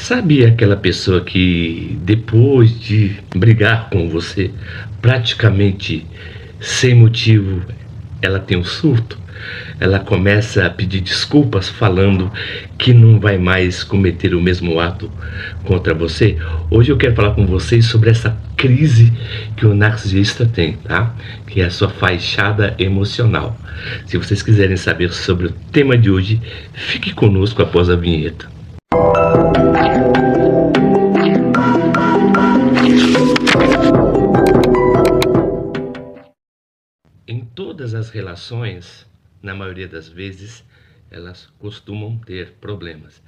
Sabe aquela pessoa que depois de brigar com você, praticamente sem motivo, ela tem um surto? Ela começa a pedir desculpas falando que não vai mais cometer o mesmo ato contra você? Hoje eu quero falar com vocês sobre essa crise que o narcisista tem, tá? Que é a sua fachada emocional. Se vocês quiserem saber sobre o tema de hoje, fique conosco após a vinheta. Em todas as relações, na maioria das vezes, elas costumam ter problemas.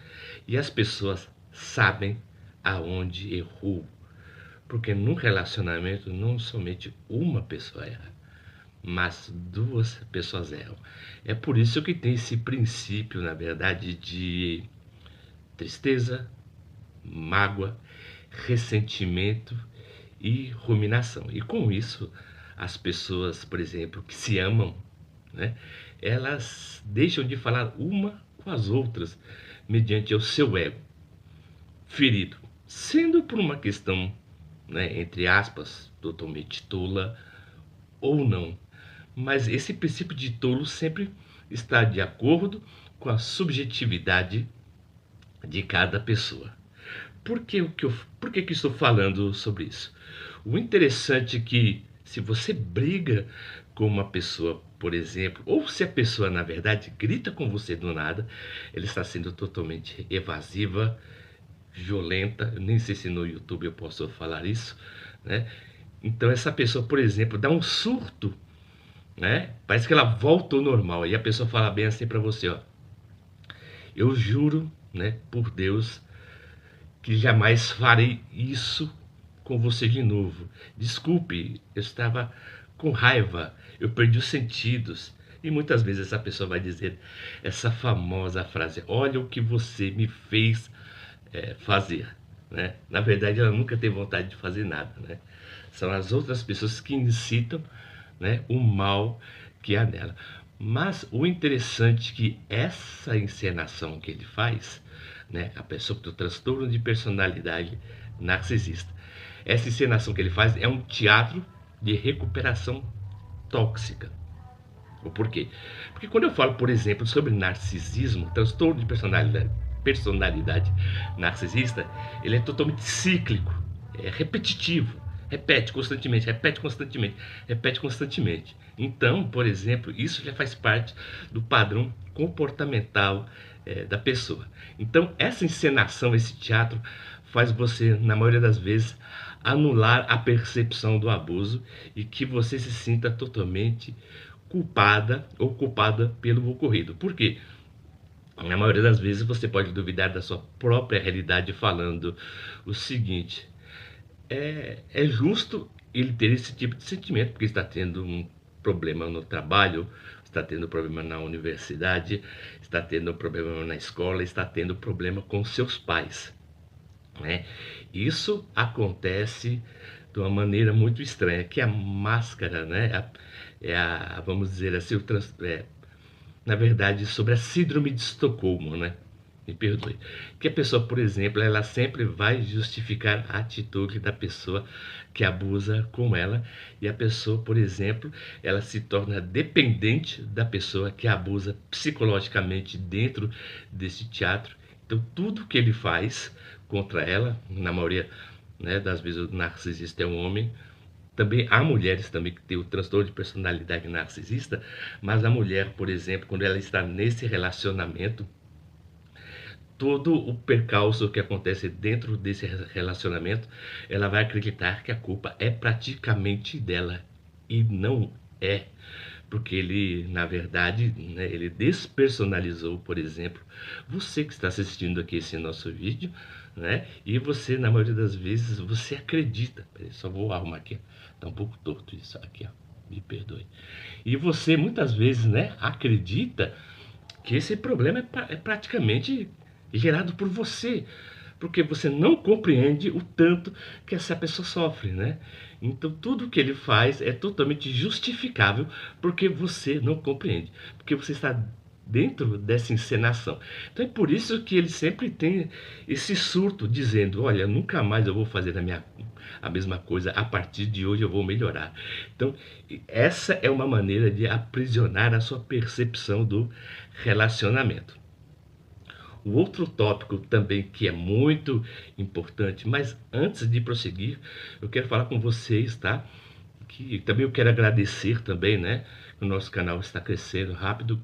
E as pessoas sabem aonde errou. Porque num relacionamento não somente uma pessoa erra, mas duas pessoas erram. É por isso que tem esse princípio, na verdade, de tristeza, mágoa, ressentimento e ruminação. E com isso, as pessoas, por exemplo, que se amam, né, elas deixam de falar uma com as outras mediante o seu ego ferido, sendo por uma questão, né, entre aspas, totalmente tola ou não. Mas esse princípio de tolo sempre está de acordo com a subjetividade de cada pessoa. Por que estou falando sobre isso? O interessante é que se você briga com uma pessoa, por exemplo, ou se a pessoa, na verdade, grita com você do nada, ela está sendo totalmente evasiva, violenta. Eu nem sei se no YouTube eu posso falar isso, né? Então essa pessoa, por exemplo, dá um surto, né? Parece que ela volta ao normal. E a pessoa fala bem assim para você, ó: eu juro, né, por Deus, que jamais farei isso com você de novo. Desculpe, eu estava com raiva, eu perdi os sentidos. E muitas vezes essa pessoa vai dizer essa famosa frase: olha o que você me fez fazer, né? Na verdade, ela nunca tem vontade de fazer nada, né? São as outras pessoas que incitam, né, o mal que há nela. Mas o interessante é que essa encenação que ele faz, né, a pessoa do transtorno de personalidade narcisista, essa encenação que ele faz é um teatro de recuperação tóxica. O porquê? Porque quando eu falo, por exemplo, sobre narcisismo, transtorno de personalidade narcisista, ele é totalmente cíclico, é repetitivo, repete constantemente, repete constantemente, repete constantemente. Então, por exemplo, isso já faz parte do padrão comportamental da pessoa. Então, essa encenação, esse teatro, faz você, na maioria das vezes, anular a percepção do abuso e que você se sinta totalmente culpada ou culpada pelo ocorrido. Por quê? Na maioria das vezes você pode duvidar da sua própria realidade falando o seguinte: é justo ele ter esse tipo de sentimento porque está tendo um problema no trabalho, está tendo problema na universidade, está tendo problema na escola, está tendo problema com seus pais, né? Isso acontece de uma maneira muito estranha, que a máscara, né, vamos dizer assim, na verdade, sobre a síndrome de Estocolmo, né? Me perdoe. Que a pessoa, por exemplo, ela sempre vai justificar a atitude da pessoa que abusa com ela, e a pessoa, por exemplo, ela se torna dependente da pessoa que abusa psicologicamente dentro desse teatro. Então, tudo que ele faz contra ela, na maioria, né, das vezes o narcisista é um homem. Também há mulheres também que têm o transtorno de personalidade narcisista, mas a mulher, por exemplo, quando ela está nesse relacionamento, todo o percalço que acontece dentro desse relacionamento, ela vai acreditar que a culpa é praticamente dela, e não é, porque ele, na verdade, né, ele despersonalizou, por exemplo, você que está assistindo aqui esse nosso vídeo, né? E você, na maioria das vezes, você acredita. Peraí, só vou arrumar aqui. Tá um pouco torto isso aqui, ó. Me perdoe. E você, muitas vezes, né, acredita que esse problema é praticamente gerado por você, porque você não compreende o tanto que essa pessoa sofre, né? Então tudo que ele faz é totalmente justificável porque você não compreende, porque você está dentro dessa encenação. Então é por isso que ele sempre tem esse surto, dizendo, olha, nunca mais eu vou fazer a mesma coisa, a partir de hoje eu vou melhorar. Então essa é uma maneira de aprisionar a sua percepção do relacionamento. O outro tópico também que é muito importante, mas antes de prosseguir, eu quero falar com vocês, tá? Que também eu quero agradecer também, né? O nosso canal está crescendo rápido,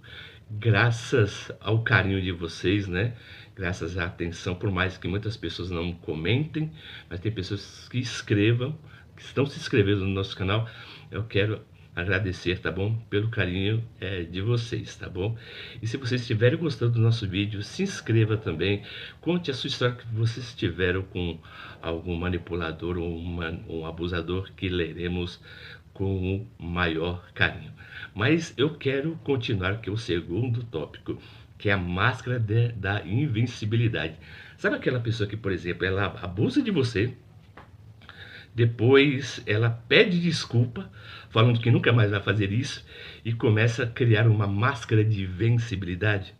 graças ao carinho de vocês, né? Graças à atenção, por mais que muitas pessoas não comentem, mas tem pessoas que escrevam, que estão se inscrevendo no nosso canal. Eu quero agradecer, tá bom? Pelo carinho de vocês, tá bom? E se vocês estiverem gostando do nosso vídeo, se inscreva também, conte a sua história que vocês tiveram com algum manipulador ou um abusador, que leremos com o maior carinho. Mas eu quero continuar, que é o segundo tópico, que é a máscara da invencibilidade. Sabe aquela pessoa que, por exemplo, ela abusa de você, depois ela pede desculpa, falando que nunca mais vai fazer isso, e começa a criar uma máscara de invencibilidade?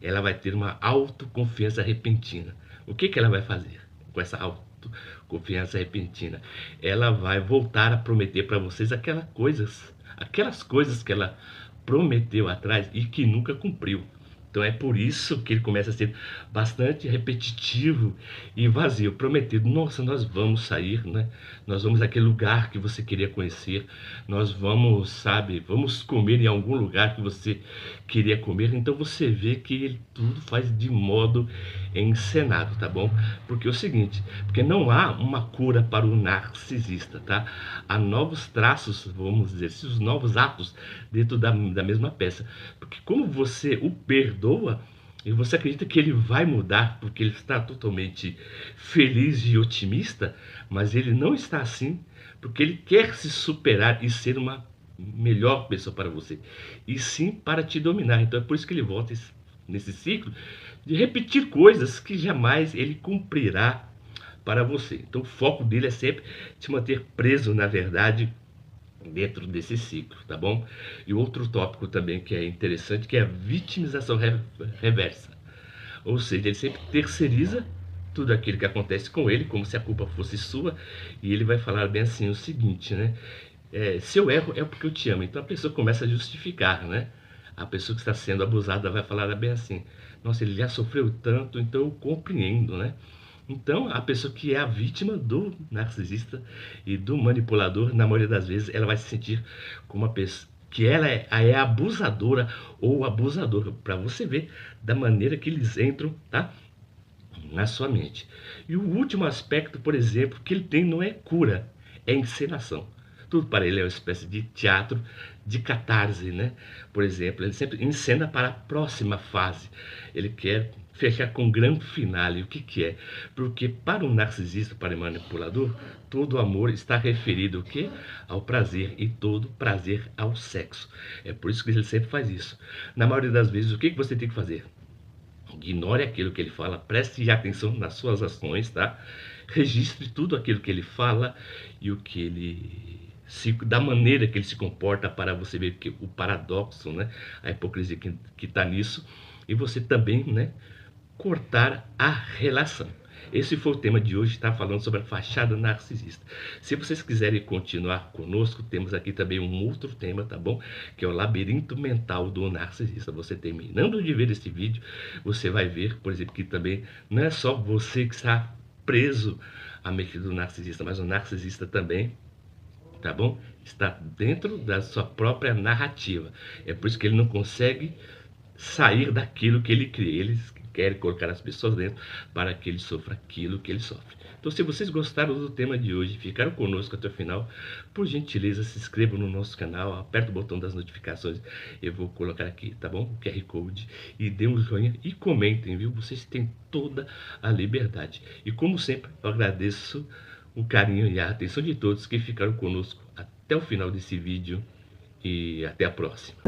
Ela vai ter uma autoconfiança repentina. O que ela vai fazer com essa autoconfiança repentina? Ela vai voltar a prometer para vocês aquelas coisas que ela prometeu atrás e que nunca cumpriu. Então é por isso que ele começa a ser bastante repetitivo e vazio, prometendo, nossa, nós vamos sair, né? Nós vamos àquele lugar que você queria conhecer, nós vamos, sabe, vamos comer em algum lugar que você queria comer. Então você vê que ele tudo faz de modo encenado, tá bom? Porque é o seguinte, porque não há uma cura para o narcisista, tá? Há novos traços, vamos dizer, os novos atos dentro da mesma peça. Porque como você o perdoa, e você acredita que ele vai mudar, porque ele está totalmente feliz e otimista, mas ele não está assim, porque ele quer se superar e ser uma melhor pessoa para você, e sim para te dominar. Então é por isso que ele volta nesse ciclo de repetir coisas que jamais ele cumprirá para você. Então o foco dele é sempre te manter preso, na verdade, dentro desse ciclo, tá bom? E outro tópico também que é interessante, que é a vitimização reversa. Ou seja, ele sempre terceiriza tudo aquilo que acontece com ele, como se a culpa fosse sua, e ele vai falar bem assim o seguinte, né? Se eu erro é porque eu te amo. Então a pessoa começa a justificar, né? A pessoa que está sendo abusada vai falar bem assim, nossa, ele já sofreu tanto, então eu compreendo, né? Então, a pessoa que é a vítima do narcisista e do manipulador, na maioria das vezes, ela vai se sentir como uma pessoa que ela é abusadora ou abusador, para você ver da maneira que eles entram, tá? Na sua mente. E o último aspecto, por exemplo, que ele tem não é cura, é encenação. Tudo para ele é uma espécie de teatro de catarse, né? Por exemplo, ele sempre encena para a próxima fase. Ele quer fechar com um grande finale. O que é? Porque para um narcisista, para um manipulador, todo amor está referido o quê? Ao prazer, e todo prazer ao sexo. É por isso que ele sempre faz isso. Na maioria das vezes, o que você tem que fazer? Ignore aquilo que ele fala, preste atenção nas suas ações, tá? Registre tudo aquilo que ele fala e o que ele da maneira que ele se comporta, para você ver que o paradoxo, né? A hipocrisia que está nisso, e você também, né? Cortar a relação. Esse foi o tema de hoje, está falando sobre a fachada narcisista. Se vocês quiserem continuar conosco, temos aqui também um outro tema, tá bom? Que é o labirinto mental do narcisista. Você terminando de ver esse vídeo, você vai ver, por exemplo, que também não é só você que está preso à mente do narcisista, mas o narcisista também, tá bom? Está dentro da sua própria narrativa. É por isso que ele não consegue sair daquilo que ele cria. Eles querem colocar as pessoas dentro para que ele sofra aquilo que ele sofre. Então, se vocês gostaram do tema de hoje, ficaram conosco até o final, por gentileza, se inscrevam no nosso canal, aperta o botão das notificações, eu vou colocar aqui, tá bom? O QR Code, e dê um joinha e comentem, viu? Vocês têm toda a liberdade. E como sempre, eu agradeço o carinho e a atenção de todos que ficaram conosco até o final desse vídeo, e até a próxima.